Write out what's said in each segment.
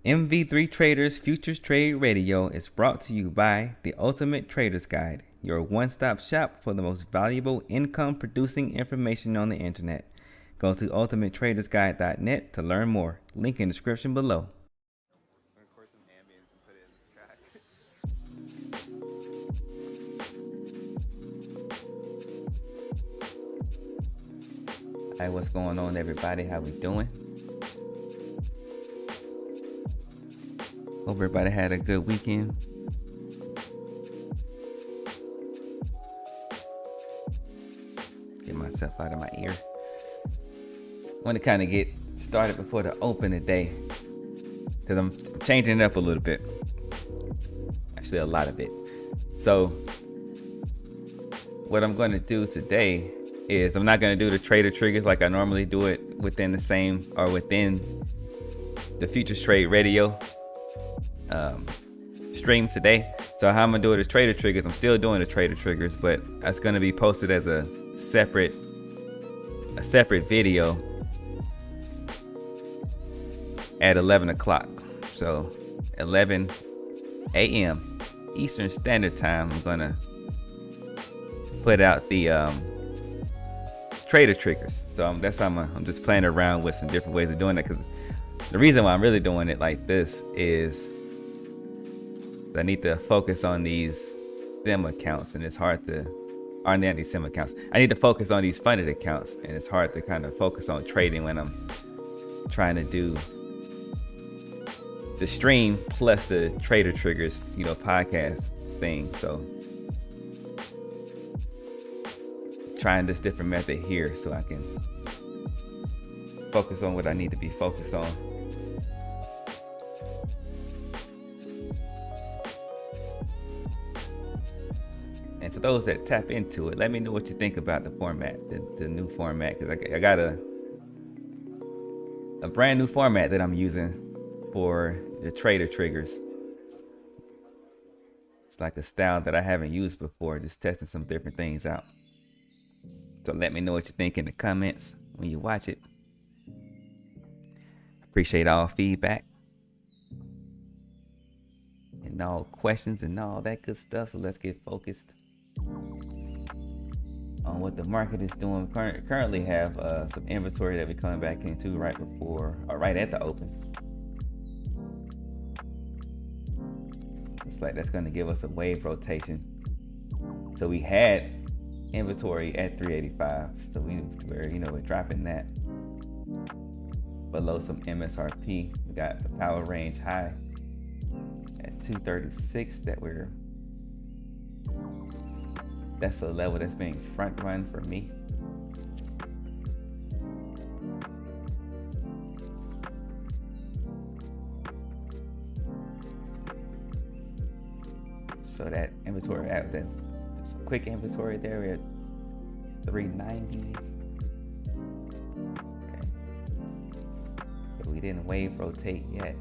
MV3 Traders Futures Trade Radio is brought to you by The Ultimate Trader's Guide, your one-stop shop for the most valuable income-producing information on the internet. Go to ultimatetradersguide.net to learn more. Link in the description below. Hi, what's going on, everybody? How we doing? Hope everybody had a good weekend. Get myself out of my ear. Want to kind of get started before the open today, because I'm changing it up a little bit. Actually, a lot of it. So what I'm going to do today is I'm not going to do the trader triggers like I normally do it within the same or within the Futures Trade Radio stream today. So how I'm gonna do it is trader triggers. I'm still doing the trader triggers, but it's gonna be posted as a separate video at 11 o'clock. So 11 a.m. Eastern Standard Time, I'm gonna put out the trader triggers. So that's how I'm just playing around with some different ways of doing it, because the reason why I'm really doing it like this is I need to focus on these STEM accounts, and it's hard to, or not these STEM accounts. I need to focus on these funded accounts, and it's hard to kind of focus on trading when I'm trying to do the stream plus the trader triggers, podcast thing. So trying this different method here so I can focus on what I need to be focused on. And for those that tap into it, let me know what you think about the format, the new format, because I got a brand new format that I'm using for the trader triggers. It's like a style that I haven't used before, just testing some different things out. So let me know what you think in the comments when you watch it. Appreciate all feedback and all questions and all that good stuff. So let's get focused on what the market is doing. We currently have some inventory that we're coming back into right before or right at the open. It's like that's going to give us a wave rotation. So we had inventory at 385, so we're dropping that below some MSRP. We got the power range high at 236 that's a level that's being front run for me. So that inventory at that quick inventory there, we're at 390. Okay. But we didn't wave rotate yet.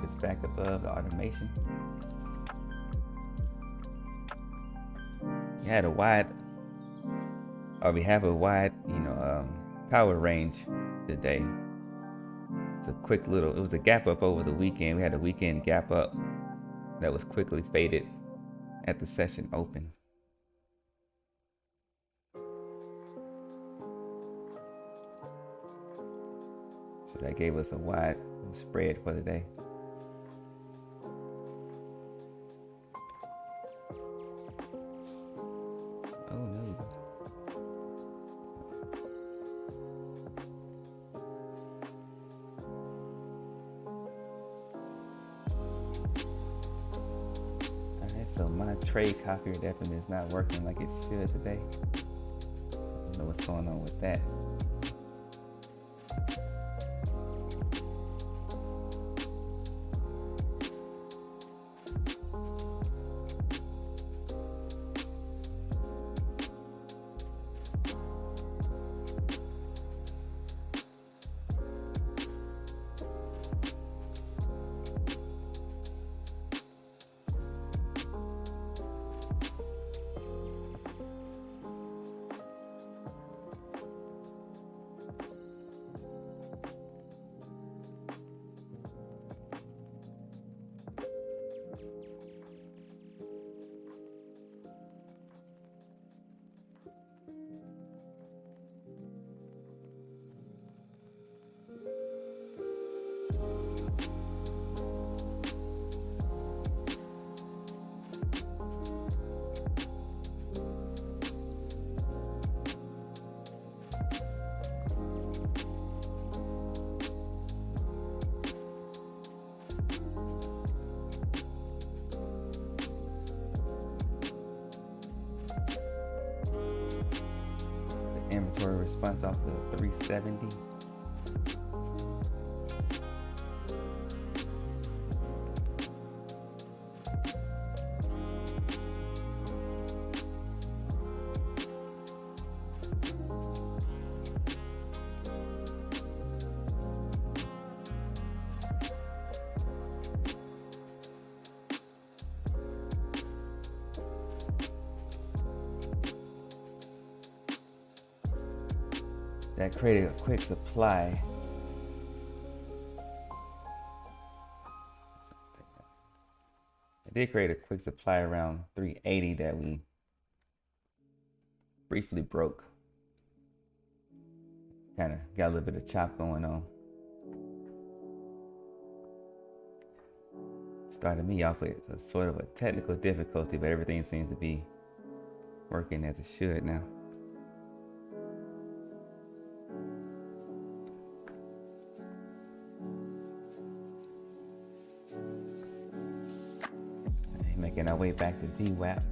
It's back above the automation. We have a wide power range today. It's a quick it was a gap up over the weekend. We had a weekend gap up that was quickly faded at the session open. So that gave us a wide spread for the day. Oh no. Alright, so my trade copier definitely is not working like it should today. I don't know what's going on with that. response off of 370. That created a quick supply. It did create a quick supply around 380 that we briefly broke. Kind of got a little bit of chop going on. Started me off with a sort of a technical difficulty, but everything seems to be working as it should now. Making our way back to VWAP.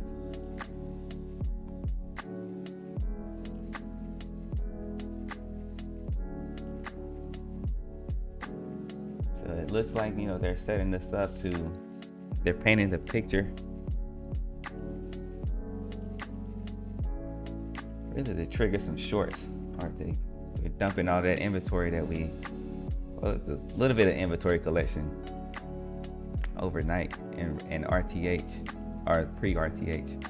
So it looks like, you know, they're setting this up they're painting the picture really to trigger some shorts, aren't they? They're dumping all that inventory that it's a little bit of inventory collection overnight in RTH or pre-RTH.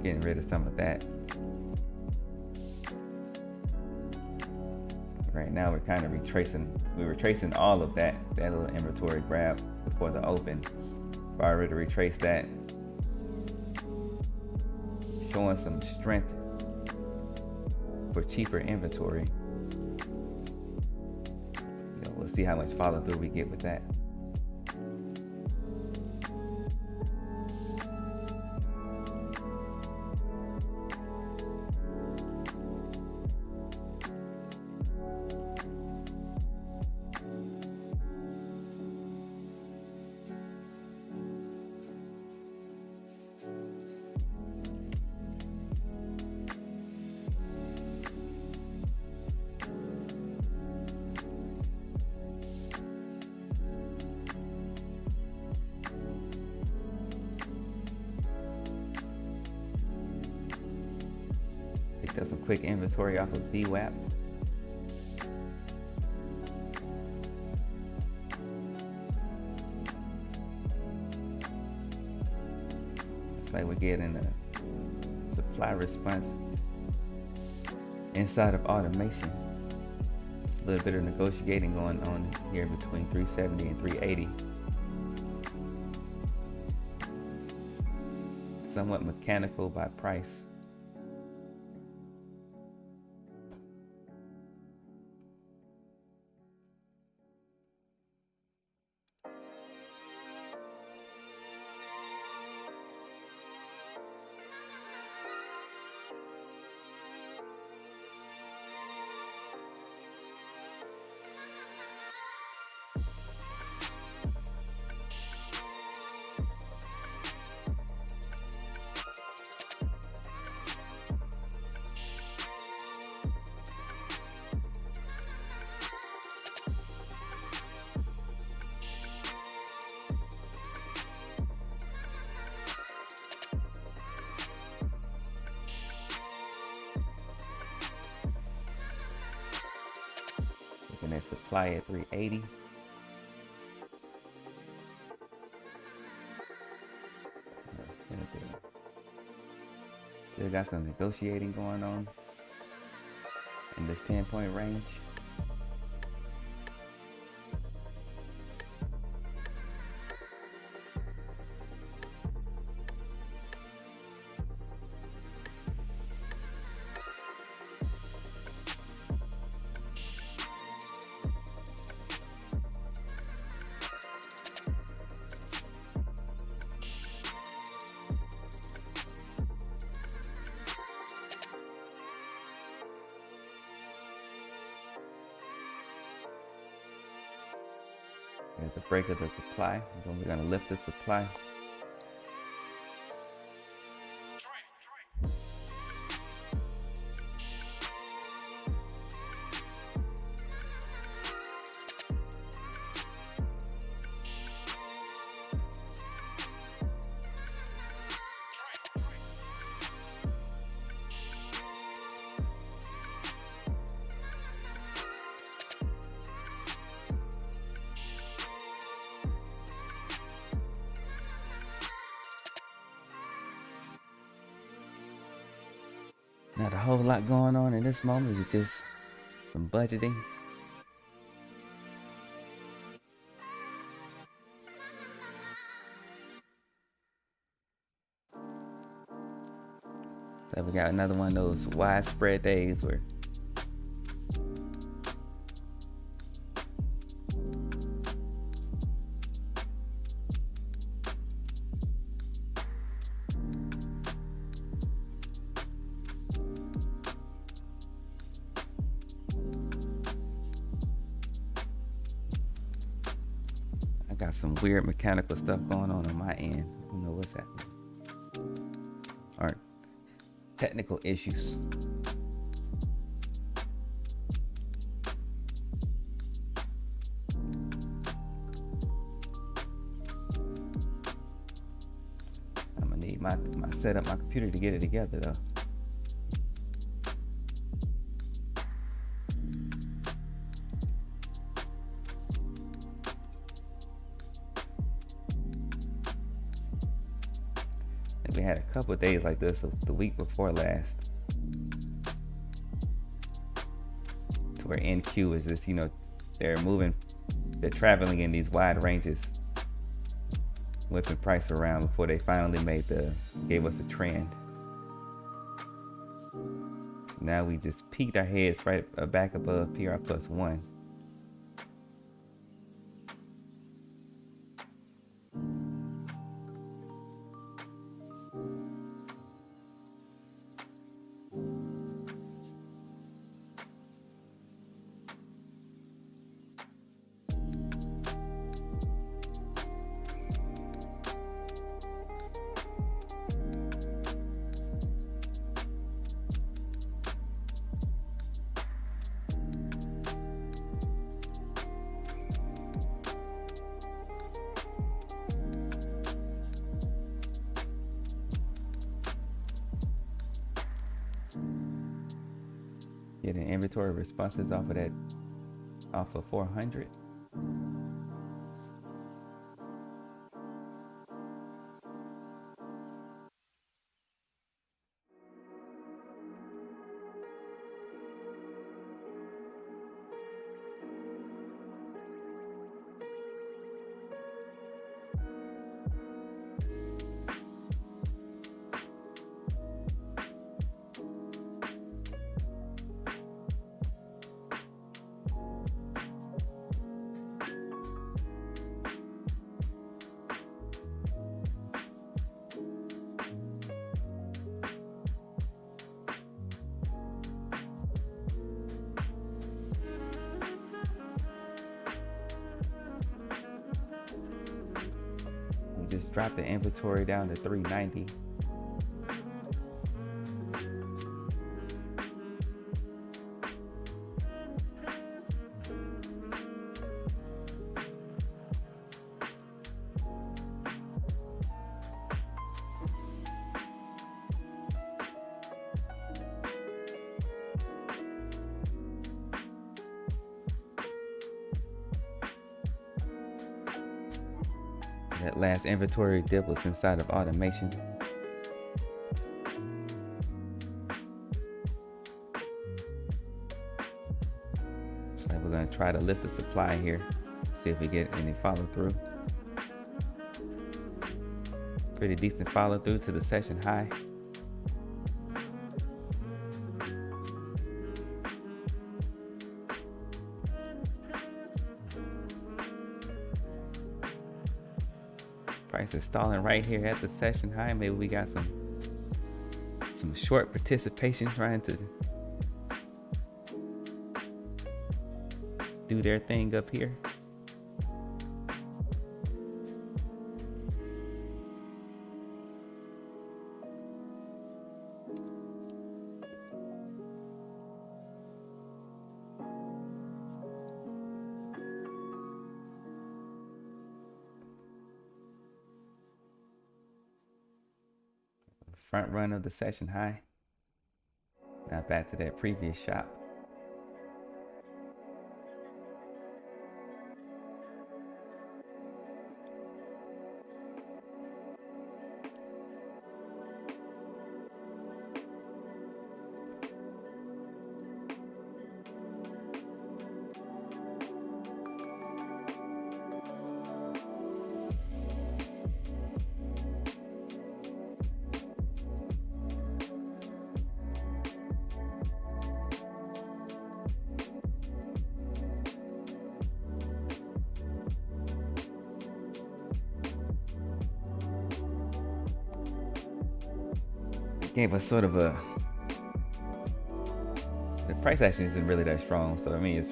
Getting rid of some of that. Right now we're kind of we're retracing all of that little inventory grab before the open. We've already retraced that. Showing some strength for cheaper inventory. We'll see how much follow through we get with that. Picked up some quick inventory off of VWAP. It's like we're getting a supply response inside of automation. A little bit of negotiating going on here between 370 and 380. Somewhat mechanical by price. Looking at supply at 380. Still got some negotiating going on in this 10-point range. There's a break of the supply, and then we're going to lift the supply. Not a whole lot going on in this moment. It's just some budgeting. So we got another one of those widespread days where I got some weird mechanical stuff going on my end. I don't know what's happening. All right. Technical issues. I'm gonna need my setup, my computer to get it together though. We had a couple of days like this the week before last, to where NQ is just, you know, they're traveling in these wide ranges, whipping price around before they finally gave us a trend. Now we just peeked our heads right back above PR plus 1. Getting inventory responses off of 400. Just drop the inventory down to 390. That last inventory dip was inside of automation. So we're going to try to lift the supply here, see if we get any follow through. Pretty decent follow through to the session high. Price is stalling right here at the session high. Maybe we got some short participation trying to do their thing up here. Front run of the session high. Now back to that previous shop. gave us sort of a, the price action isn't really that strong, so I mean it's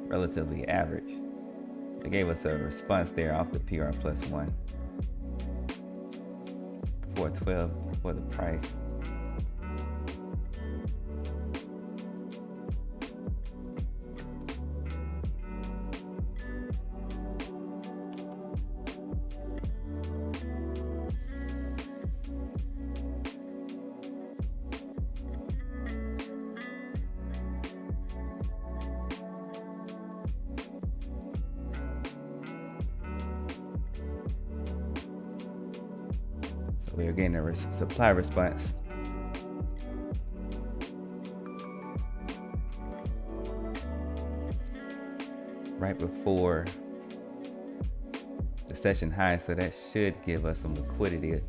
relatively average. It gave us a response there off the PR plus 1. 412 for the price. We are getting a supply response. Right before the session high, so that should give us some liquidity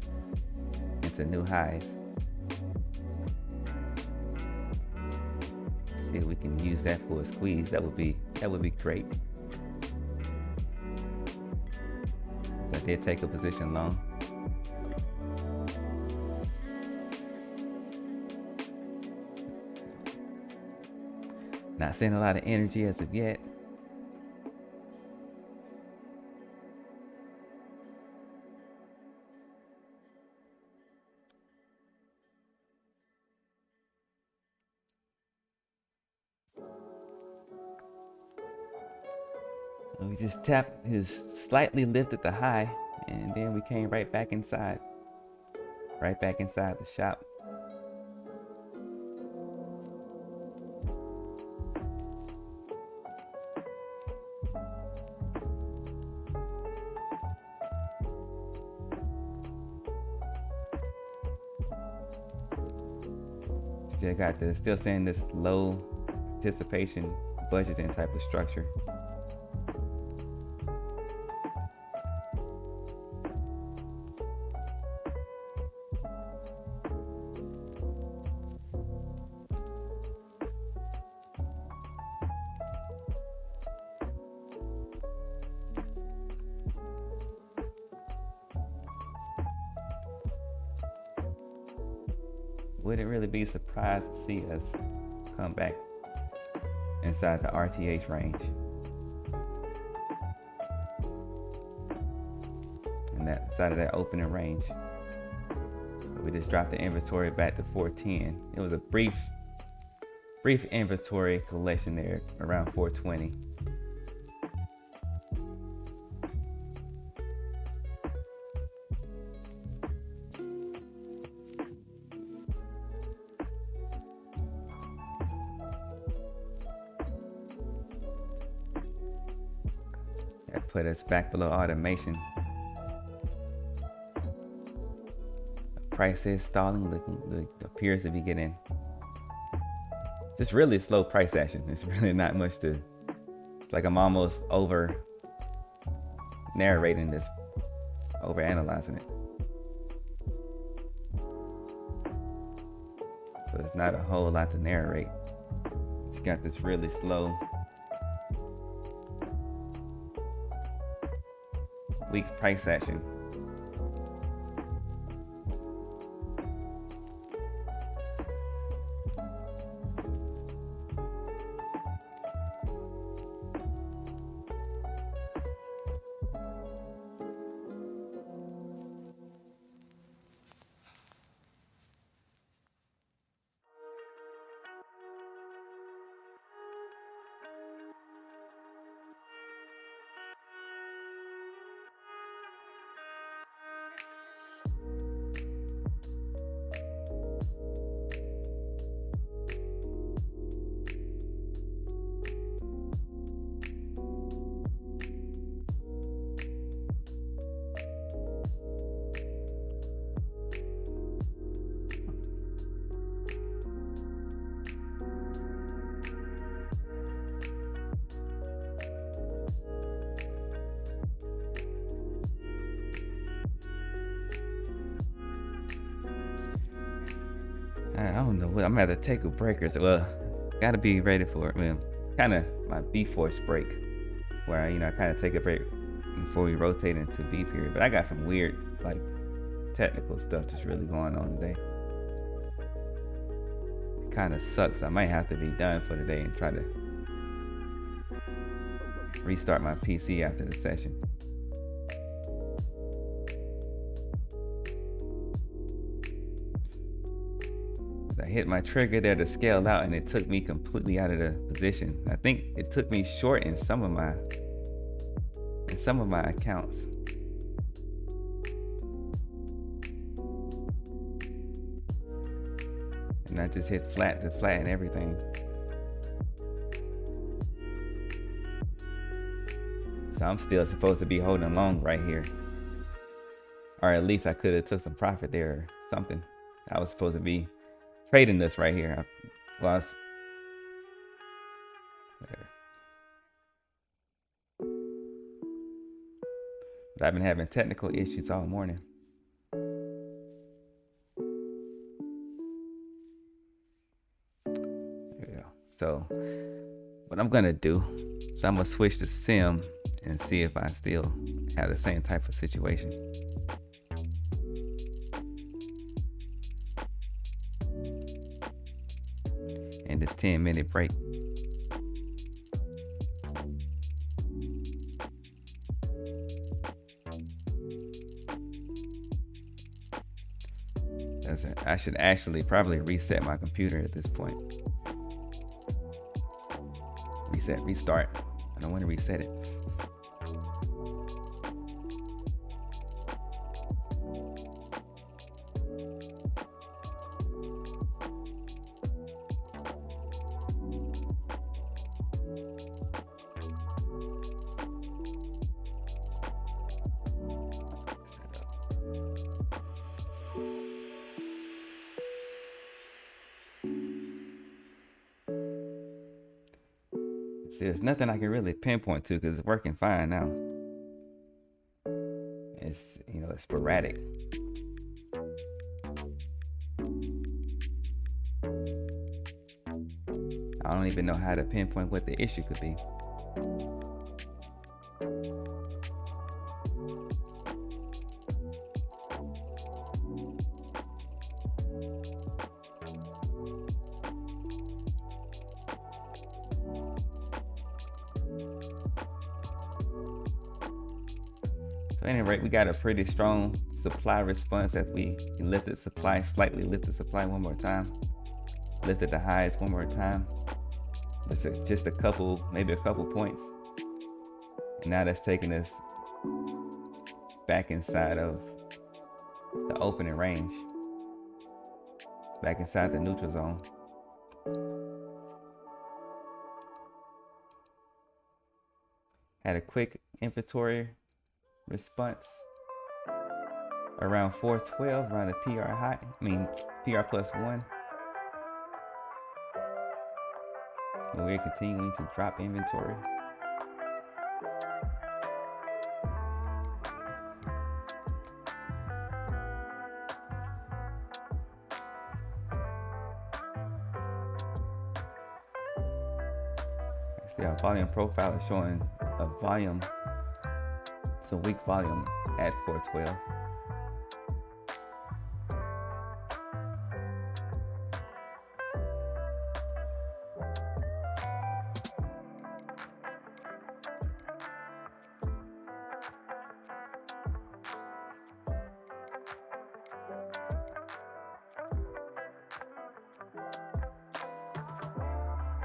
into new highs. See if we can use that for a squeeze. That would be great. So I did take a position long. Not seeing a lot of energy as of yet. We just tapped, his slightly lifted the high, and then we came right back inside. Right back inside the shop. Still saying this low participation budgeting type of structure. Wouldn't really be surprised to see us come back inside the RTH range. And that side of that opening range. But we just dropped the inventory back to 410. It was a brief inventory collection there around 420. That put us back below automation. The price is stalling, looking appears to be getting just really slow price action. It's really not much to, it's like I'm almost over narrating this, over analyzing it. But it's not a whole lot to narrate. It's got this really slow, weak price action. I don't know. I'm gonna have to take a break or so. Well, gotta be ready for it, man. Kind of my B force break, where I kind of take a break before we rotate into B period. But I got some weird, like, technical stuff just really going on today. kind of sucks. I might have to be done for the day and try to restart my PC after the session. I hit my trigger there to scale out, and it took me completely out of the position. I think it took me short in some of my accounts. And I just hit flat to flatten everything. So I'm still supposed to be holding long right here. Or at least I could have took some profit there or something. I was supposed to be trading this right here. Whatever. But I've been having technical issues all morning. So what I'm gonna do is I'm gonna switch to sim and see if I still have the same type of situation. And this 10-minute break. I should actually probably reset my computer at this point. Restart. I don't want to reset it. There's nothing I can really pinpoint to because it's working fine now. It's, you know, it's sporadic. I don't even know how to pinpoint what the issue could be. So at any rate, we got a pretty strong supply response as we lifted supply, slightly lifted supply one more time, lifted the highs one more time, just a couple, maybe a couple points, and now that's taking us back inside of the opening range, back inside the neutral zone. Had a quick inventory response around 412, around the PR high, PR plus 1. And we're continuing to drop inventory. Actually, our volume profile is showing a volume, some weak volume at 412.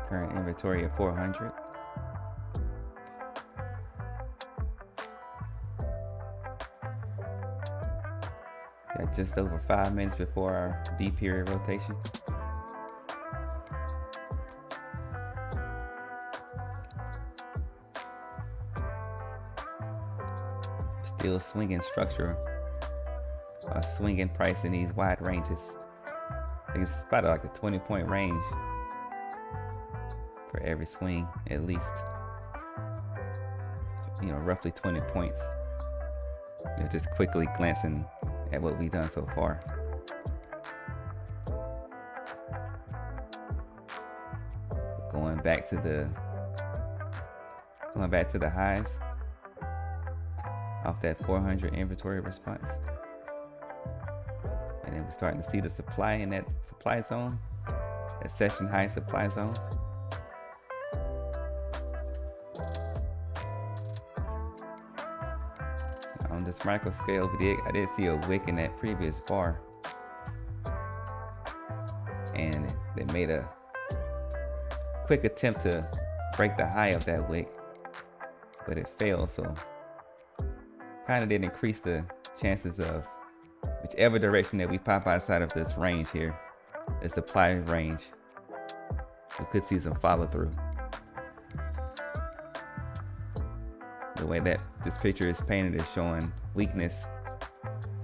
Current inventory at 400. Got just over 5 minutes before our B period rotation. Still swinging structure, swinging price in these wide ranges. I think it's about like a 20-point range for every swing, at least. You know, roughly 20 points. You know, just quickly glancing at what we've done so far. Going back to the highs off that 400 inventory response. And then we're starting to see the supply in that supply zone. a session high supply zone. On this micro scale, I did see a wick in that previous bar, and they made a quick attempt to break the high of that wick, but it failed. So kind of did increase the chances of whichever direction that we pop outside of this range here, the supply range, we could see some follow through. The way that this picture is painted is showing weakness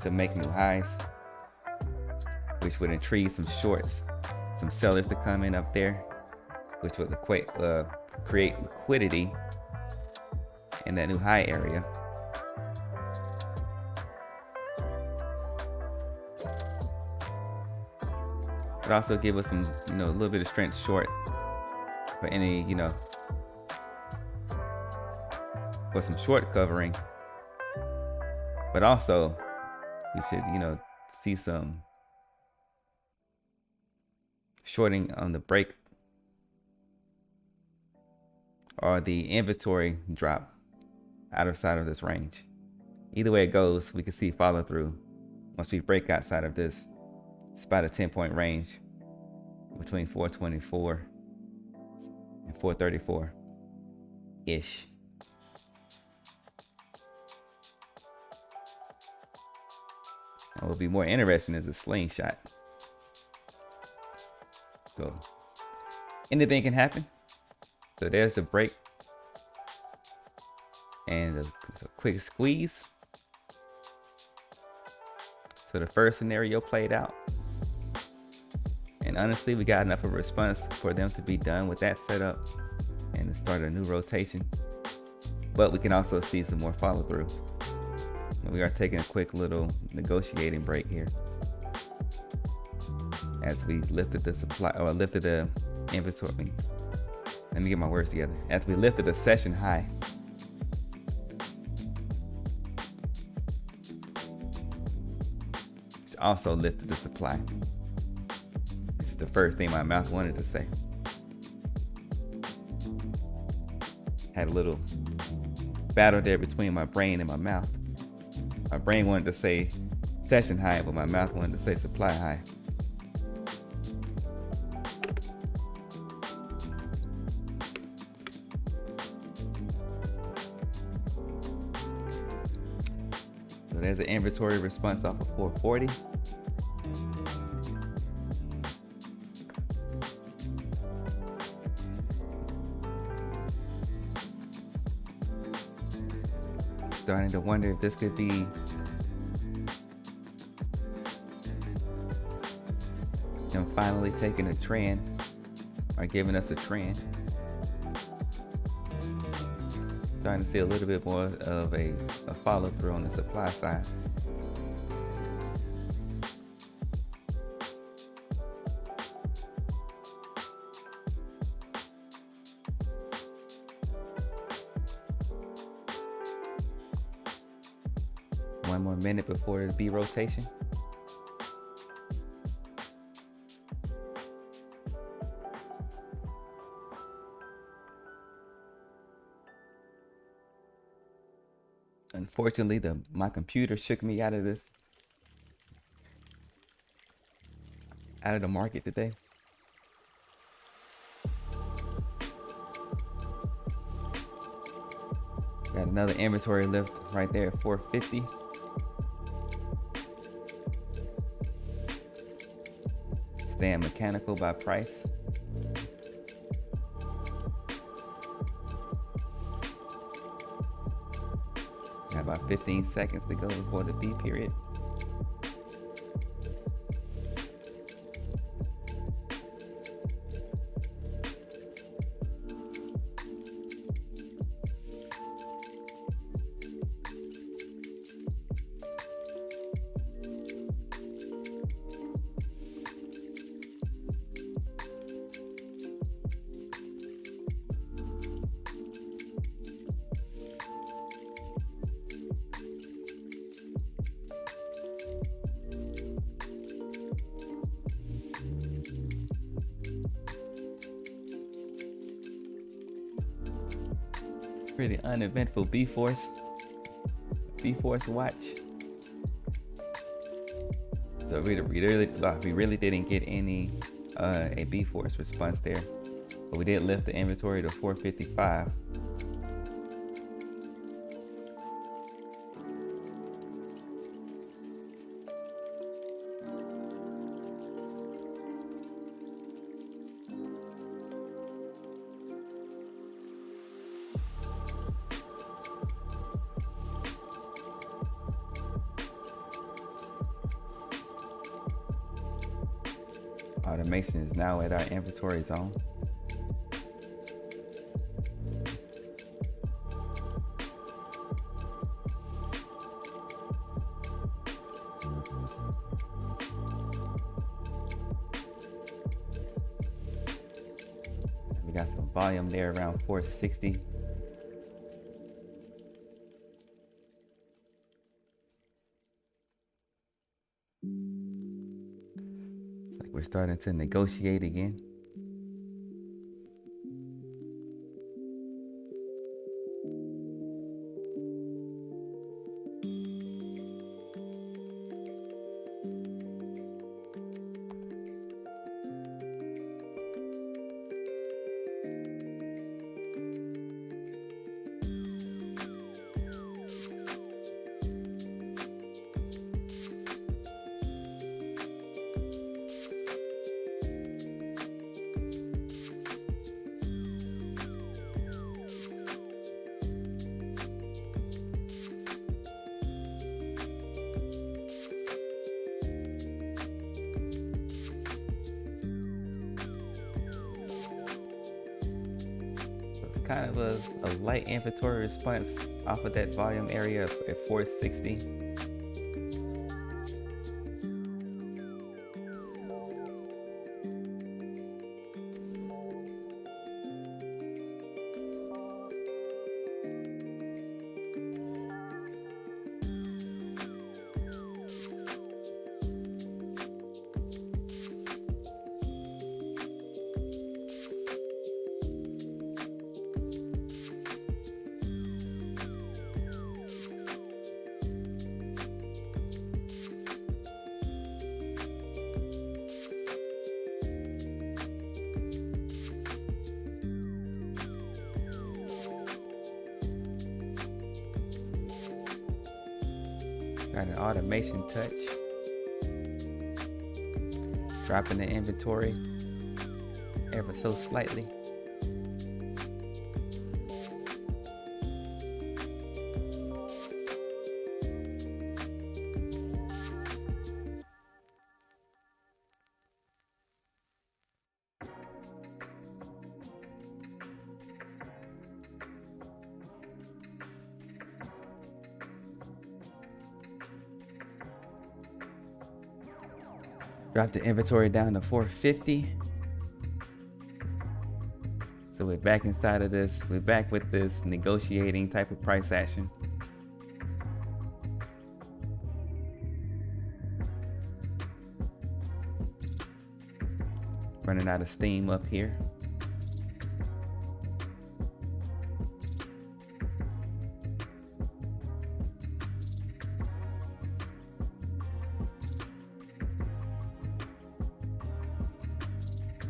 to make new highs, which would intrigue some shorts, some sellers to come in up there, which would create liquidity in that new high area. But also give us some, a little bit of strength short for any, for some short covering. But also we should, see some shorting on the break or the inventory drop outside of this range. Either way it goes, we can see follow through once we break outside of this. It's about a 10-point range between 424 and 434 ish. And what will be more interesting is a slingshot. So anything can happen. So there's the break and a quick squeeze. So the first scenario played out, and honestly we got enough of a response for them to be done with that setup and to start a new rotation. But we can also see some more follow through. And we are taking a quick little negotiating break here as we lifted the supply, or lifted the inventory. Let me get my words together. As we lifted the session high, which also lifted the supply. This is the first thing my mouth wanted to say. Had a little battle there between my brain and my mouth. My brain wanted to say session high, but my mouth wanted to say supply high. So there's an inventory response off of 440. Starting to wonder if this could be them finally taking a trend or giving us a trend. Starting to see a little bit more of a follow through on the supply side. One more minute before the B rotation. Unfortunately, my computer shook me out of the market today. Got another inventory lift right there at 450. Staying mechanical by price. Got about 15 seconds to go before the B period. pretty uneventful B-Force watch. So we really didn't get any a B-Force response there, but we did lift the inventory to 455. Automation is now at our inventory zone. We got some volume there around 460. We're starting to negotiate again. Kind of a light inventory response off of that volume area at 460. Got an automation touch. Dropping the inventory ever so slightly. Drop the inventory down to 450. So we're back inside of this. We're back with this negotiating type of price action. Running out of steam up here.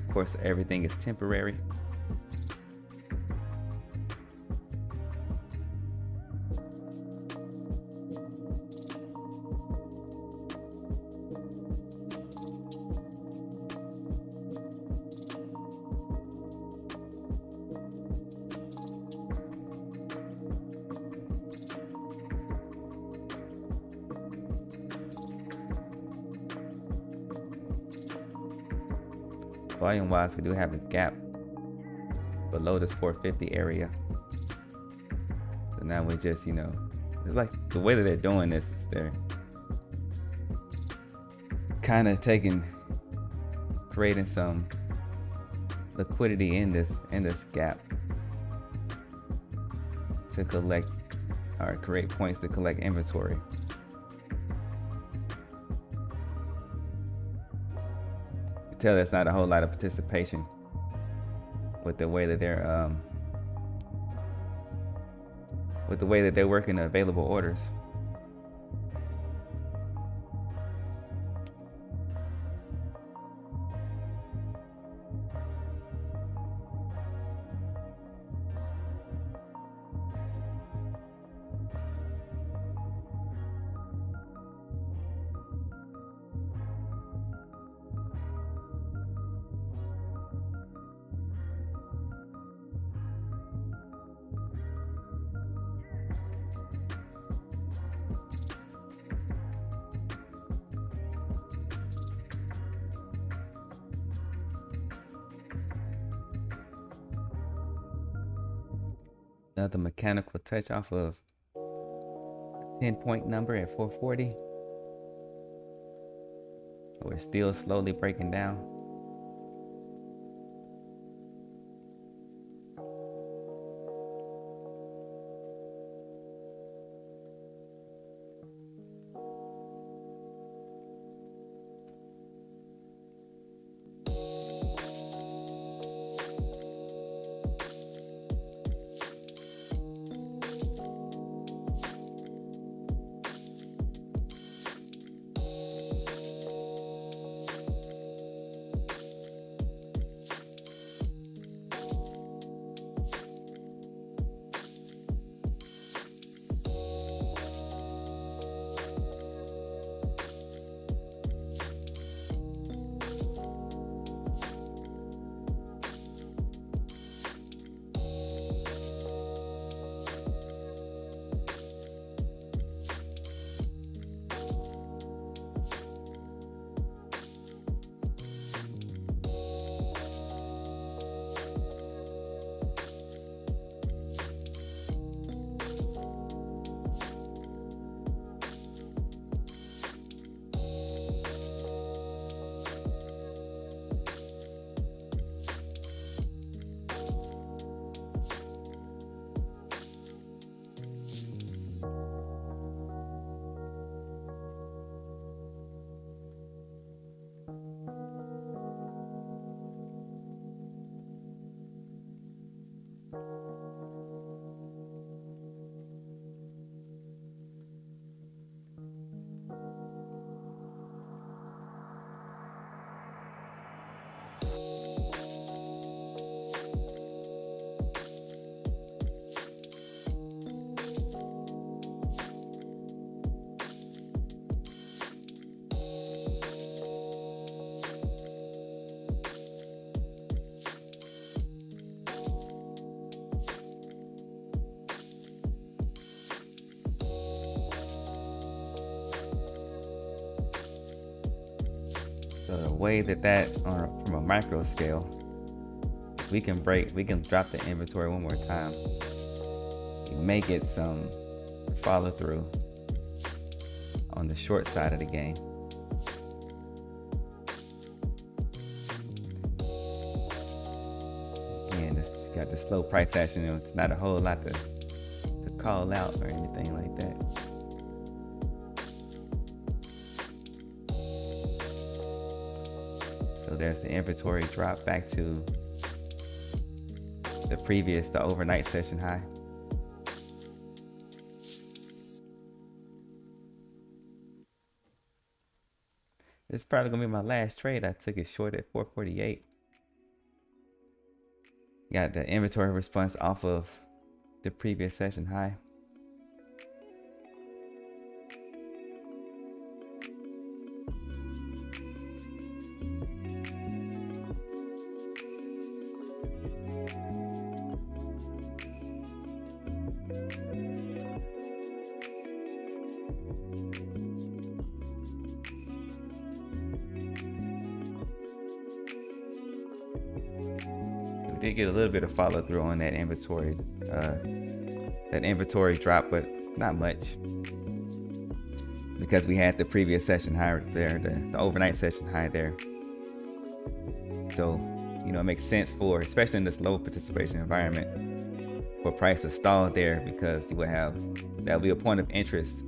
Of course, everything is temporary. Volume wise, we do have a gap below this 450 area. So now we're just, it's like the way that they're doing this, they're kind of creating some liquidity in this gap to collect or create points to collect inventory. Tell there's not a whole lot of participation with the way that they're with the way that they're working the available orders. Another mechanical touch off of a 10-point number at 440. We're still slowly breaking down. The way that from a micro scale, we can drop the inventory one more time. You may get some follow through on the short side of the game. And it's got the slow price action. It's not a whole lot to call out or anything like that. So there's the inventory drop back to the overnight session high. This is probably gonna be my last trade. I took it short at 448. Got the inventory response off of the previous session high. Did get a little bit of follow through on that inventory drop, but not much, because we had the previous session high there, the overnight session high there. So, you know, it makes sense for, especially in this low participation environment, for price to stall there, because you will that'll be a point of interest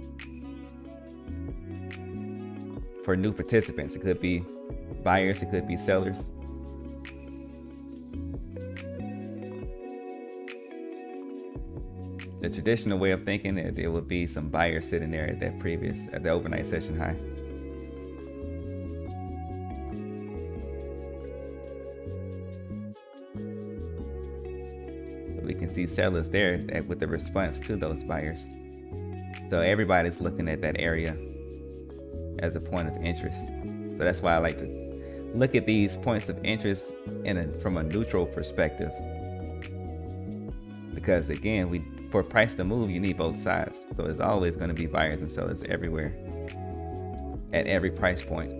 for new participants. It could be buyers, it could be sellers. the traditional way of thinking, there would be some buyers sitting there at the overnight session high. But we can see sellers there with the response to those buyers. So everybody's looking at that area as a point of interest. So that's why I like to look at these points of interest from a neutral perspective. Because again, for price to move, you need both sides. So there's always going to be buyers and sellers everywhere at every price point.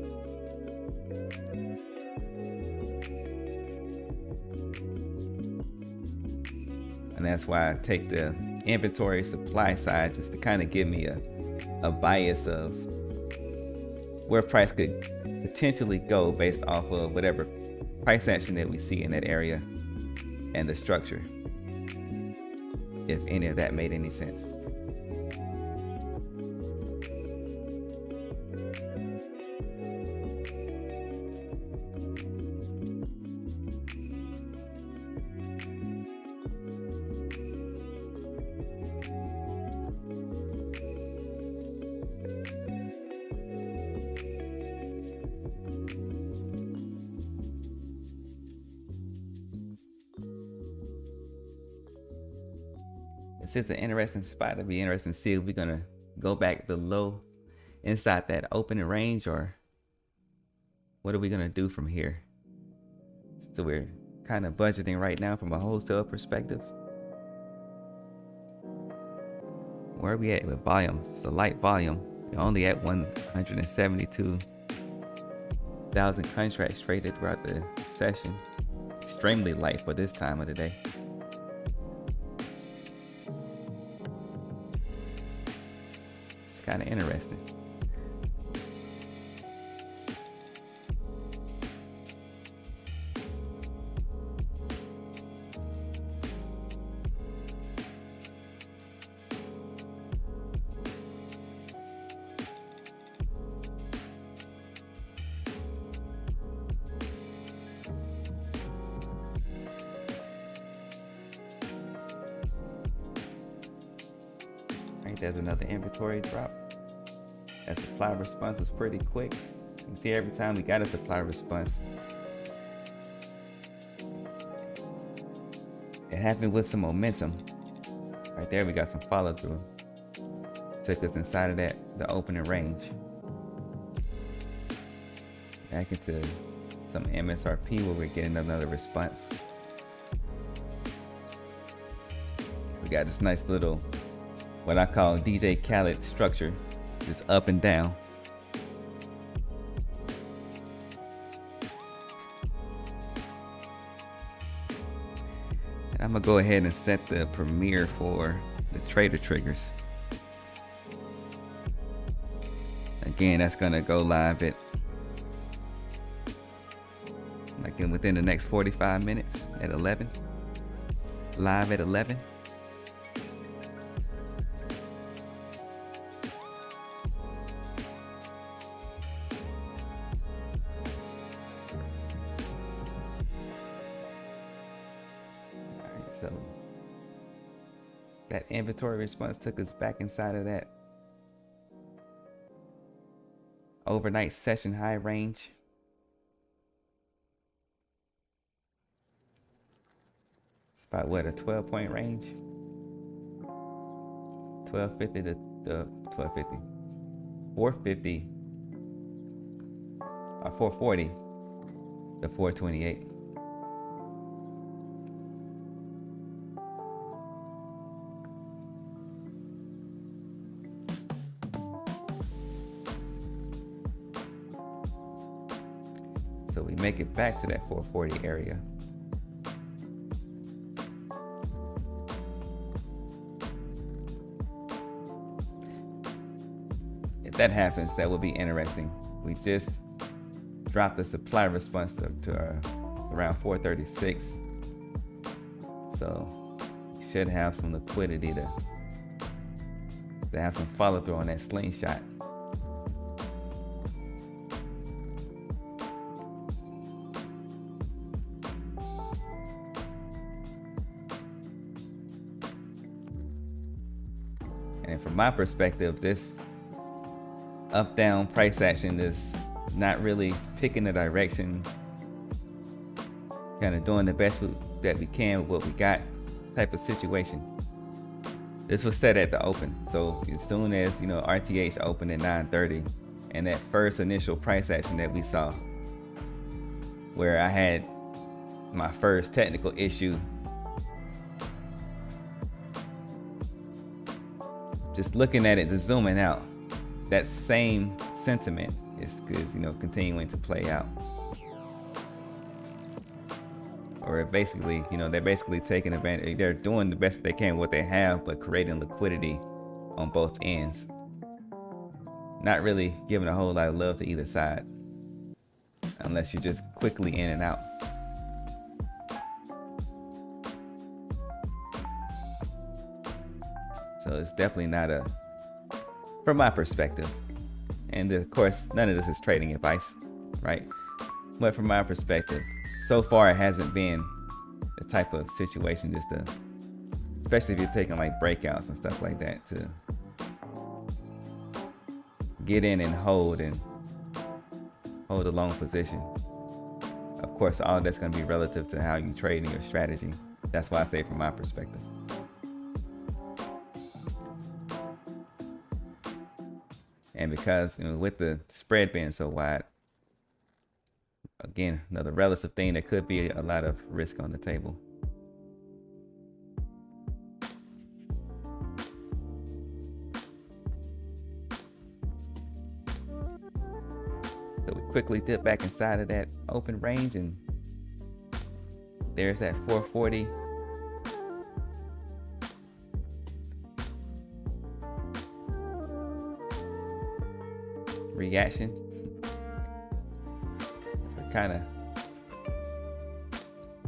And that's why I take the inventory supply side just to kind of give me a bias of where price could potentially go based off of whatever price action that we see in that area and the structure, if any of that made any sense. This is an interesting spot. It'll be interesting to see if we're gonna go back below inside that opening range, or what are we gonna do from here. So we're kind of budgeting right now from a wholesale perspective. Where are we at with volume? It's a light volume. We're only at 172,000 contracts traded throughout the session. Extremely light for this time of the day. Kind of interesting. Right, there's another inventory drop. That supply response was pretty quick. You can see every time we got a supply response, it happened with some momentum. Right there, we got some follow through. Took us inside of the opening range. Back into some MSRP where we're getting another response. We got this nice little, what I call DJ Khaled structure. Just up and down. And I'm gonna go ahead and set the premiere for the trader triggers. Again, that's gonna go live at within the next 45 minutes at 11. Live at 11. So that inventory response took us back inside of that overnight session high range. It's about what, a 12-point range? 1250 to 1250. 450 or 440 to 428. So we make it back to that 440 area. If that happens, that will be interesting. We just dropped the supply response to around 436. So we should have some liquidity to have some follow through on that slingshot. And from my perspective, this up down price action is not really picking the direction, kind of doing the best that we can with what we got type of situation. This was set at the open, so as soon as RTH opened at 9:30, and that first initial price action that we saw, where I had my first technical issue, just looking at it, just zooming out, that same sentiment is continuing to play out. Or basically, they're basically taking advantage. They're doing the best they can with what they have, but creating liquidity on both ends. Not really giving a whole lot of love to either side, unless you're just quickly in and out. So it's definitely not from my perspective. And of course, none of this is trading advice, right? But from my perspective, so far it hasn't been the type of situation especially if you're taking like breakouts and stuff like that, to get in and hold a long position. Of course, all of that's going to be relative to how you trade and your strategy. That's why I say from my perspective. And because with the spread being so wide, again, another relative thing, that could be a lot of risk on the table. So we quickly dip back inside of that open range, and there's that 440. Reaction. So kind of,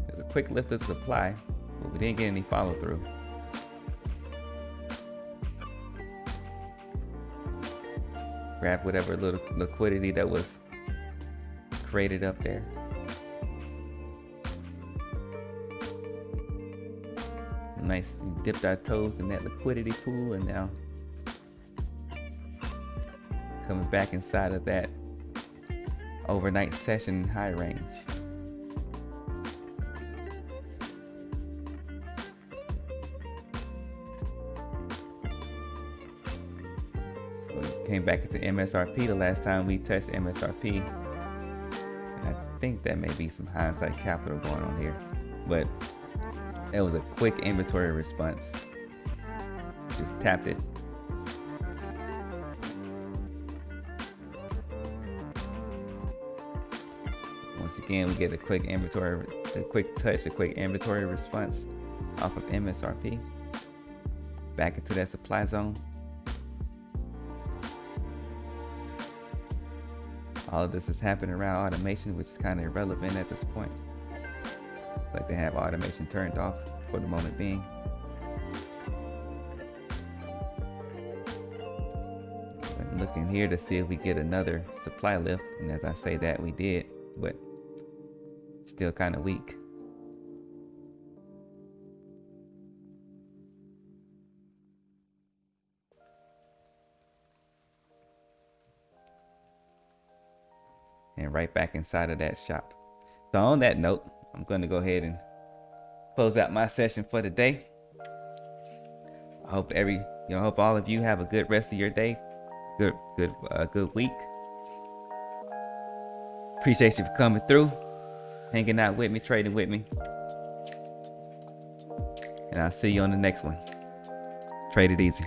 there's a quick lift of supply, but we didn't get any follow through. Grab whatever little liquidity that was created up there. Nice, we dipped our toes in that liquidity pool, and now coming back inside of that overnight session high range. So we came back into MSRP the last time we touched MSRP. And I think that may be some hindsight capital going on here, but it was a quick inventory response. Just tapped it. Once again, we get a quick inventory, a quick inventory response off of MSRP. Back into that supply zone. All of this is happening around automation, which is kind of irrelevant at this point. Like they have automation turned off for the moment being. I'm looking here to see if we get another supply lift, and as I say that, we did, but still kind of weak. And right back inside of that shop. So on that note, I'm going to go ahead and close out my session for the day. I hope hope all of you have a good rest of your day. Good week. Appreciate you for coming through, hanging out with me, trading with me. And I'll see you on the next one. Trade it easy.